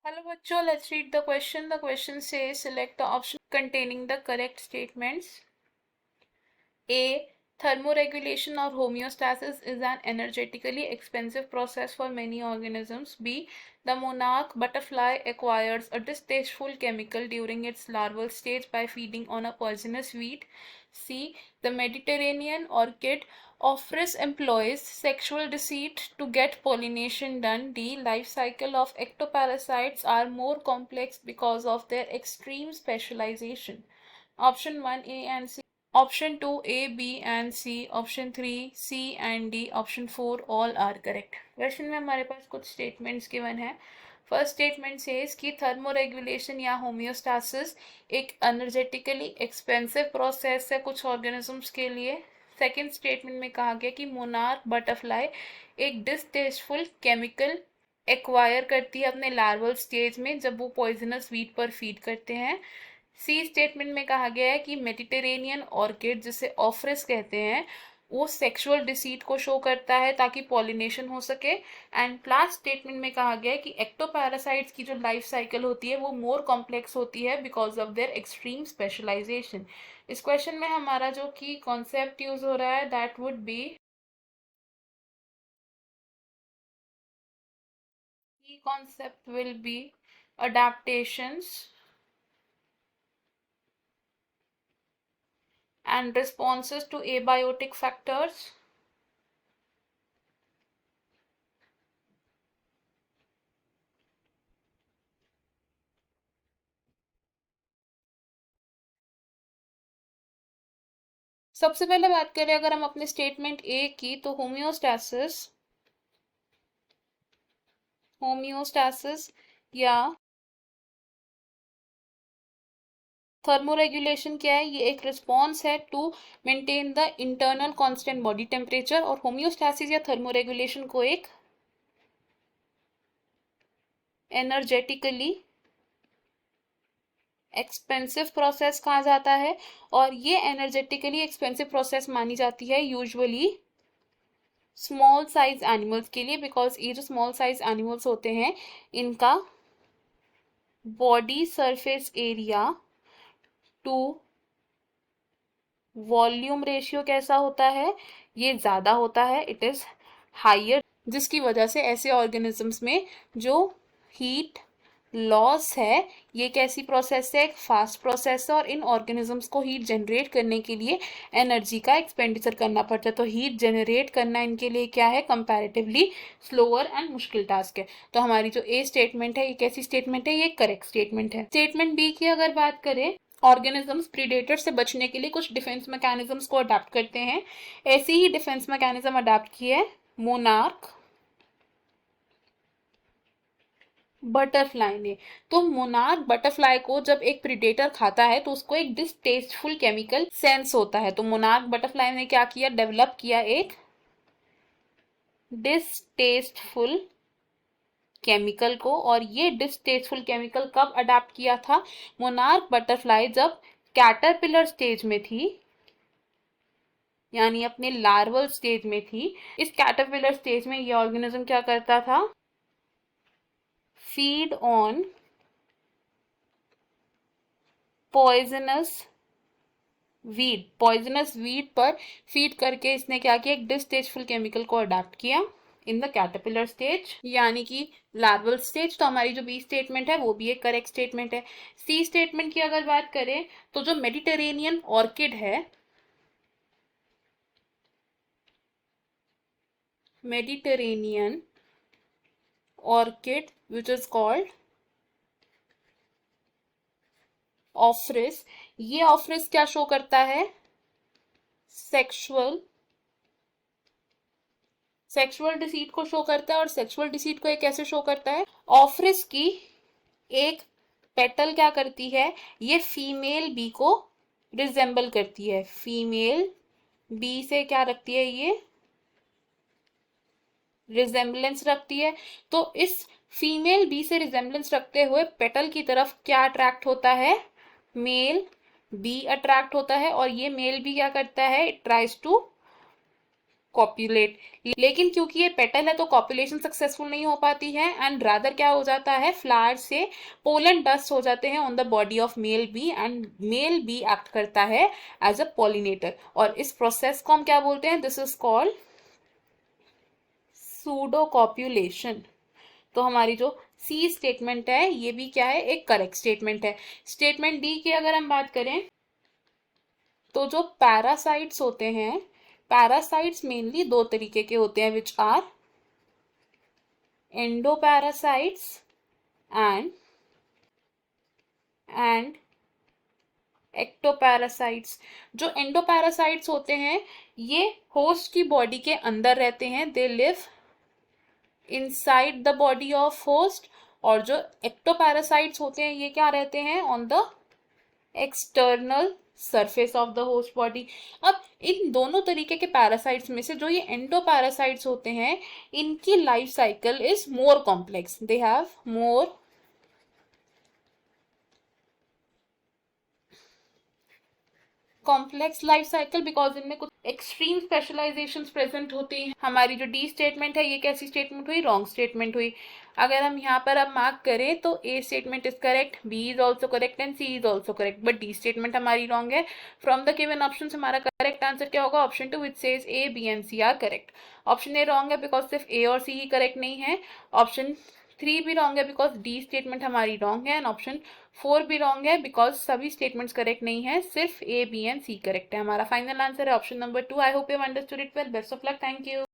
Hello, bachcho. Let's read the question. The question says select the option containing the correct statements. A. Thermoregulation or homeostasis is an energetically expensive process for many organisms. B. The monarch butterfly acquires a distasteful chemical during its larval stage by feeding on a poisonous weed. C. The Mediterranean orchid Ophrys employs sexual deceit to get pollination done. D. Life cycle of ectoparasites are more complex because of their extreme specialization. Option 1 A and C. Option 2 A, B and C. Option 3 C and D. Option 4 all are correct. Question में हमारे पास कुछ statements given है. First statement says कि thermoregulation या homeostasis एक energetically expensive process है कुछ organisms के लिए. सेकेंड स्टेटमेंट में कहा गया कि मोनार्क बटरफ्लाई एक डिस्टेस्टफुल केमिकल एक्वायर करती है अपने लार्वल स्टेज में जब वो पॉइजनस वीट पर फीड करते हैं. सी स्टेटमेंट में कहा गया है कि मेडिटेरेनियन ऑर्किड जिसे ऑफ्रिस कहते हैं वो सेक्सुअल डिसीट को शो करता है ताकि पॉलिनेशन हो सके. एंड लास्ट स्टेटमेंट में कहा गया है कि एक्टोपैरासाइट्स की जो लाइफ साइकिल होती है वो मोर कॉम्प्लेक्स होती है because of their extreme specialization. इस क्वेश्चन में हमारा जो की कॉन्सेप्ट यूज हो रहा है that would be key concept will be adaptations and responses to abiotic factors. सबसे पहले बात करें अगर हम अपने स्टेटमेंट ए की तो होम्योस्टैसिस या थर्मोरेगुलेशन क्या है. ये एक रिस्पॉन्स है to maintain the internal constant body temperature. और होम्योस्टैसिस या थर्मोरेगुलेशन को एक एनर्जेटिकली एक्सपेंसिव प्रोसेस कहा जाता है. और ये एनर्जेटिकली एक्सपेंसिव प्रोसेस मानी जाती है यूजुअली स्मॉल साइज एनिमल्स के लिए बिकॉज ये जो स्मॉल साइज एनिमल्स होते हैं इनका body surface area to volume ratio कैसा होता है, ये ज़्यादा होता है, इट इज़ हायर, जिसकी वजह से ऐसे ऑर्गेनिजम्स में जो हीट लॉस है ये कैसी प्रोसेस है, एक फास्ट प्रोसेस है. और इन ऑर्गेनिजम्स को हीट जनरेट करने के लिए एनर्जी का एक्सपेंडिचर करना पड़ता है. तो हीट जनरेट करना इनके लिए क्या है, कंपैरेटिवली स्लोअर एंड मुश्किल टास्क है. तो हमारी जो ए स्टेटमेंट है ये कैसी स्टेटमेंट है, ये करेक्ट स्टेटमेंट है. स्टेटमेंट बी की अगर बात करें, ऑर्गेनिजम्स प्रीडेटर से बचने के लिए कुछ डिफेंस मैकेनिज्म्स को अडाप्ट करते हैं. ऐसे ही डिफेंस मैकेनिज्म अडाप्ट किए है मोनार्क बटरफ्लाई ने. तो मोनार्क बटरफ्लाई को जब एक प्रीडेटर खाता है तो उसको एक डिस्टेस्टफुल केमिकल सेंस होता है. तो मोनार्क बटरफ्लाई ने क्या किया, डेवलप किया एक डिस्टेस्टफुल केमिकल को. और ये डिस्टेस्टफुल केमिकल कब अडाप्ट किया था, मोनार्क बटरफ्लाई जब कैटरपिलर स्टेज में थी यानी अपने लार्वल स्टेज में थी. इस कैटरपिलर स्टेज में ये ऑर्गेनिज्म क्या करता था, फीड ऑन पॉइजनस वीड पर फीड करके इसने क्या किया, एक डिस्टेस्टफुल केमिकल को अडाप्ट किया इन द कैटरपिलर स्टेज यानी कि लार्वल स्टेज. तो हमारी जो बी स्टेटमेंट है वो भी एक करेक्ट स्टेटमेंट है. सी स्टेटमेंट की अगर बात करें तो जो मेडिटेरेनियन ऑर्किड है, Mediterranean orchid which is called ऑफ्रिस, ये ऑफ्रिस क्या शो करता है, सेक्सुअल डिसीट को शो करता है. और सेक्सुअल डिसीट को ये कैसे शो करता है, ऑफ्रिस की एक पेटल क्या करती है, ये फीमेल बी को रिजेंबल करती है. फीमेल बी से क्या रखती है, ये रिजेंबलेंस रखती है. तो इस फीमेल बी से रिजेंबलेंस रखते हुए पेटल की तरफ क्या अट्रैक्ट होता है, मेल बी अट्रैक्ट होता है. और ये मेल बी क्या करता है, इट ट्राइज टू कॉपुलेट, लेकिन क्योंकि ये पेटल है तो कॉपुलेशन सक्सेसफुल नहीं हो पाती है एंड रादर क्या हो जाता है, फ्लावर से पोलन डस्ट हो जाते हैं on the body of male B and male B act करता है एज अ पॉलिनेटर और इस प्रोसेस को हम क्या बोलते हैं, दिस इज कॉल्ड सूडो कॉप्यूलेशन। तो हमारी जो सी स्टेटमेंट है ये भी क्या है, एक करेक्ट स्टेटमेंट है। स्टेटमेंट डी की अगर हम बात करें तो जो पैरासाइट्स होते हैं, पैरासाइट्स मेनली दो तरीके के होते हैं which are endoparasites and ectoparasites. जो एंडोपैरासाइट्स होते हैं ये होस्ट की बॉडी के अंदर रहते हैं, they live inside the body of host, और जो एक्टोपैरासाइट्स होते हैं ये क्या रहते हैं, on the external surface of the host body. अब इन दोनों तरीके के पैरासाइट्स में से जो ये एंडोपैरासाइट्स होते हैं इनकी life cycle is more complex, they have more complex life cycle because इनमें कुछ एक्सट्रीम स्पेशलाइजेशंस प्रेजेंट होती हैं। हमारी जो डी स्टेटमेंट है ये कैसी स्टेटमेंट हुई, रॉन्ग स्टेटमेंट हुई। अगर हम यहाँ पर अब मार्क करें तो A statement is correct, B is also correct and C is also correct, but D statement हमारी रॉन्ग है। फ्रॉम द गिवन ऑप्शन हमारा करेक्ट आंसर क्या होगा, option 2 which says A B and C are correct. Option A wrong है because सिर्फ A और सी ही correct नहीं है। ऑप्शन 3 भी रॉन्ग है बिकॉज डी स्टेटमेंट हमारी रॉन्ग है एंड ऑप्शन 4 भी रॉन्ग है बिकॉज सभी स्टेटमेंट्स करेक्ट नहीं है, सिर्फ A B and C correct है। हमारा फाइनल आंसर है option number 2। I hope you understood it well. Best of luck, thank you.